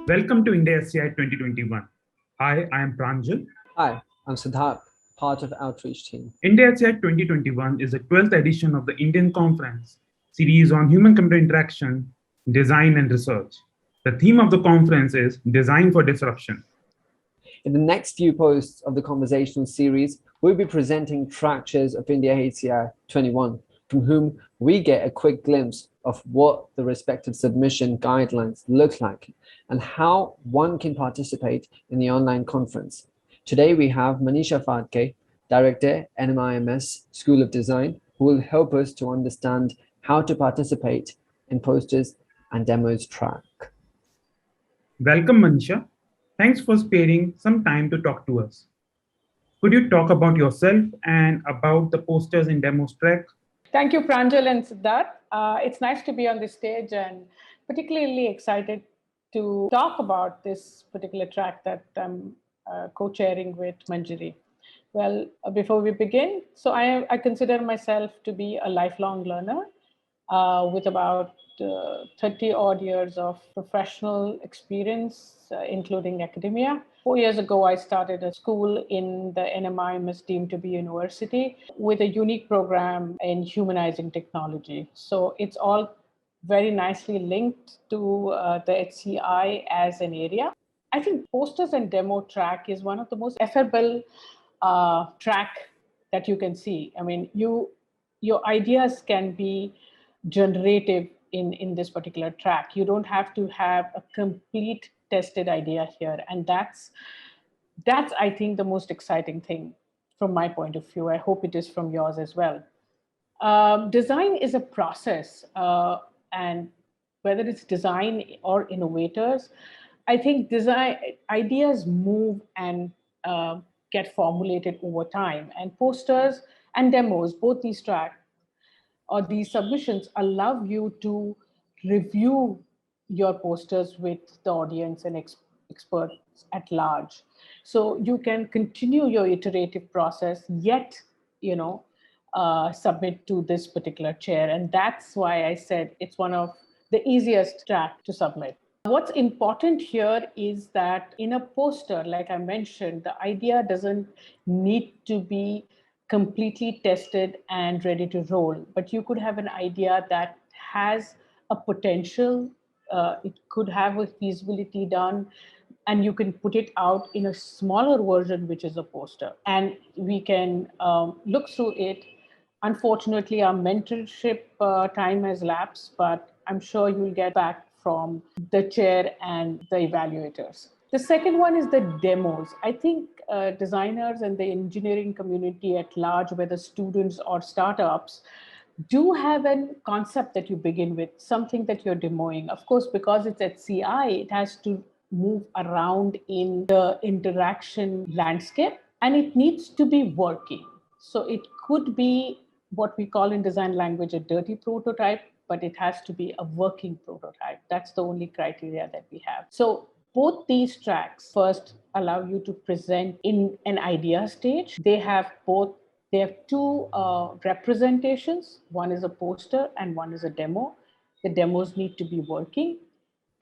Welcome to India HCI 2021. Hi, I am Pranjal. Hi, I'm Siddharth, part of outreach team. India HCI 2021 is the 12th edition of the Indian Conference series on human-computer interaction, design and research. The theme of the conference is Design for Disruption. In the next few posts of the conversational series, we'll be presenting fractures of India HCI 21, from whom we get a quick glimpse of what the respective submission guidelines look like and how one can participate in the online conference. Today we have Manisha Phadke, Director, NMIMS School of Design, who will help us to understand how to participate in posters and demos track. Welcome, Manisha. Thanks for sparing some time to talk to us. Could you talk about yourself and about the posters and demos track? Thank you, Pranjal and Siddharth. It's nice to be on this stage and particularly excited to talk about this particular track that I'm co-chairing with Manjari. Well, before we begin, so I consider myself to be a lifelong learner with about 30 odd years of professional experience, including academia. 4 years ago, I started a school in the NMIMS deemed to be university with a unique program in humanizing technology. So it's all very nicely linked to the HCI as an area. I think posters and demo track is one of the most affordable track that you can see. I mean, your ideas can be generative in this particular track. You don't have to have a complete tested idea here. And that's I think, the most exciting thing from my point of view. I hope it is from yours as well. Design is a process, and whether it's design or innovators, I think design ideas move and get formulated over time. And posters and demos, both these tracks or these submissions allow you to review your posters with the audience and experts at large. So you can continue your iterative process, yet, submit to this particular chair. And that's why I said it's one of the easiest track to submit. What's important here is that in a poster, like I mentioned, the idea doesn't need to be completely tested and ready to roll, but you could have an idea that has a potential. It could have a feasibility done, and you can put it out in a smaller version, which is a poster, and we can look through it. Unfortunately, our mentorship time has lapsed, but I'm sure you'll get back from the chair and the evaluators. The second one is the demos. I think designers and the engineering community at large, whether students or startups, do have a concept that you begin with, something that you're demoing. Of course, because it's at CI, it has to move around in the interaction landscape, and it needs to be working. So it could be what we call in design language a dirty prototype, but it has to be a working prototype. That's the only criteria that we have. So both these tracks first allow you to present in an idea stage. They have two representations. One is a poster and one is a demo. The demos need to be working,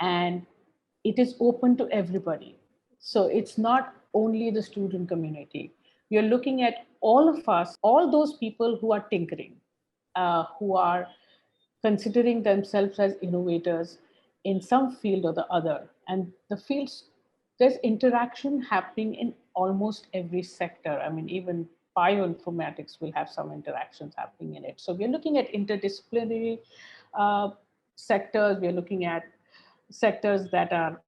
and it is open to everybody. So it's not only the student community. You're looking at all of us, all those people who are tinkering, who are considering themselves as innovators in some field or the other. And the fields, there's interaction happening in almost every sector. I mean, even bioinformatics will have some interactions happening in it. So we're looking at interdisciplinary sectors. We're looking at sectors that are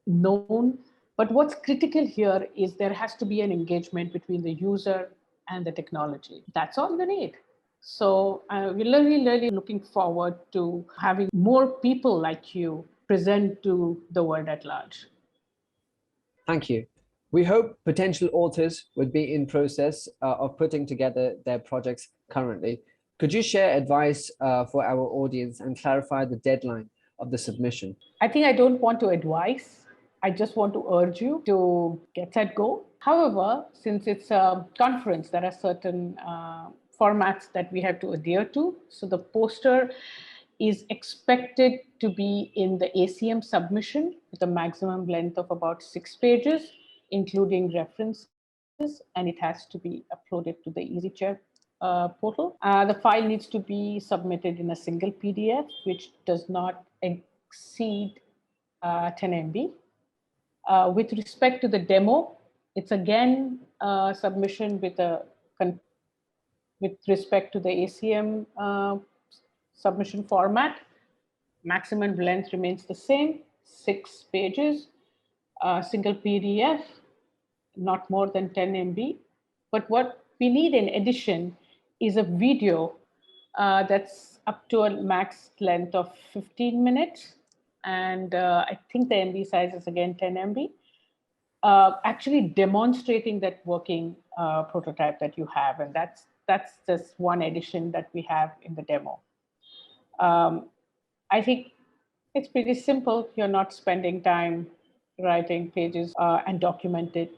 known. But what's critical here is there has to be an engagement between the user and the technology. That's all you need. So we're really looking forward to having more people like you present to the world at large. Thank you. We hope potential authors would be in process of putting together their projects currently. Could you share advice for our audience and clarify the deadline of the submission? I think I don't want to advise. I just want to urge you to get set, go. However, since it's a conference, there are certain formats that we have to adhere to. So the poster is expected to be in the ACM submission with a maximum length of about 6 pages, including references, and it has to be uploaded to the EasyChair portal. The file needs to be submitted in a single PDF, which does not exceed 10 MB. With respect to the demo, it's again submission with respect to the ACM submission format. Maximum length remains the same, 6 pages, single PDF, not more than 10 MB. But what we need in addition is a video that's up to a max length of 15 minutes. And I think the MB size is again 10 MB. Actually demonstrating that working prototype that you have. And that's just one addition that we have in the demo. I think it's pretty simple. You're not spending time writing pages and documented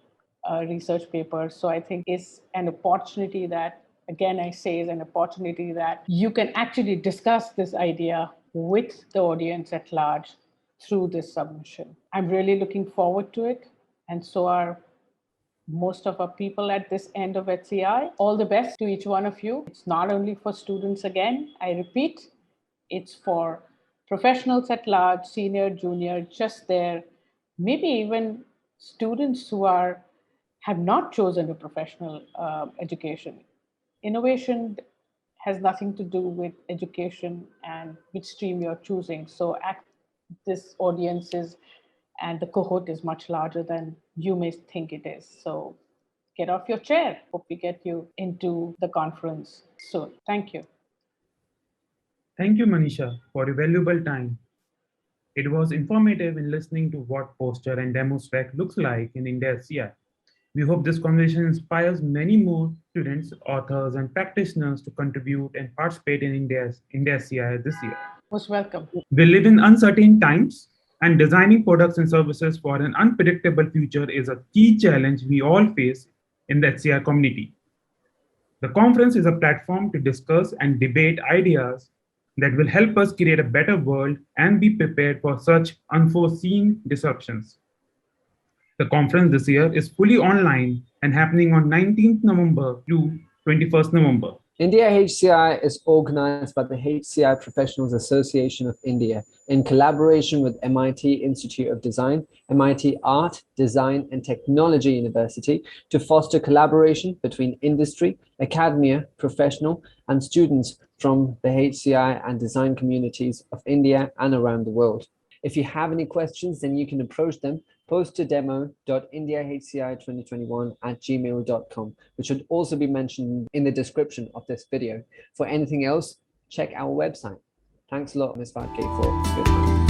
research papers. So I think it's an opportunity that, again, I say is an opportunity that you can actually discuss this idea with the audience at large through this submission. I'm really looking forward to it. And so are most of our people at this end of HCI. All the best to each one of you. It's not only for students, again, I repeat, it's for professionals at large, senior, junior, just there, maybe even students who have not chosen a professional education. Innovation has nothing to do with education and which stream you're choosing. So this audience and the cohort is much larger than you may think it is. So get off your chair. Hope we get you into the conference soon. Thank you. Thank you, Manisha, for your valuable time. It was informative in listening to what poster and demo spec looks like in India HCI. We hope this conversation inspires many more students, authors, and practitioners to contribute and participate in India HCI this year. Most welcome. We live in uncertain times, and designing products and services for an unpredictable future is a key challenge we all face in the HCI community. The conference is a platform to discuss and debate ideas that will help us create a better world and be prepared for such unforeseen disruptions. The conference this year is fully online and happening on 19th November to 21st November. India HCI is organized by the HCI Professionals Association of India in collaboration with MIT Institute of Design, MIT Art, Design and Technology University to foster collaboration between industry, academia, professional and students from the HCI and design communities of India and around the world. If you have any questions, then you can approach them. Post to demo.indiahci2021@gmail.com, which should also be mentioned in the description of this video. For anything else, check our website. Thanks a lot, Ms. Phadke, for your time.